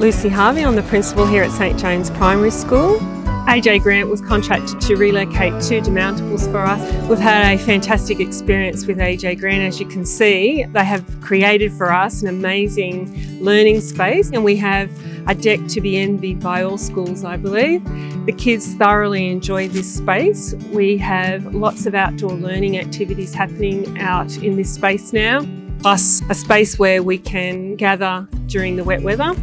Lucy Harvey, I'm the principal here at St James Primary School. AJ Grant was contracted to relocate 2 demountables for us. We've had a fantastic experience with AJ Grant. As you can see, they have created for us an amazing learning space, and we have a deck to be envied by all schools, I believe. The kids thoroughly enjoy this space. We have lots of outdoor learning activities happening out in this space now, plus a space where we can gather during the wet weather.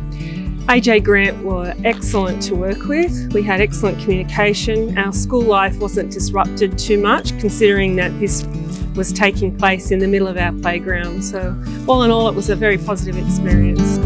AJ Grant were excellent to work with. We had excellent communication. Our school life wasn't disrupted too much, considering that this was taking place in the middle of our playground. So all in all, it was a very positive experience.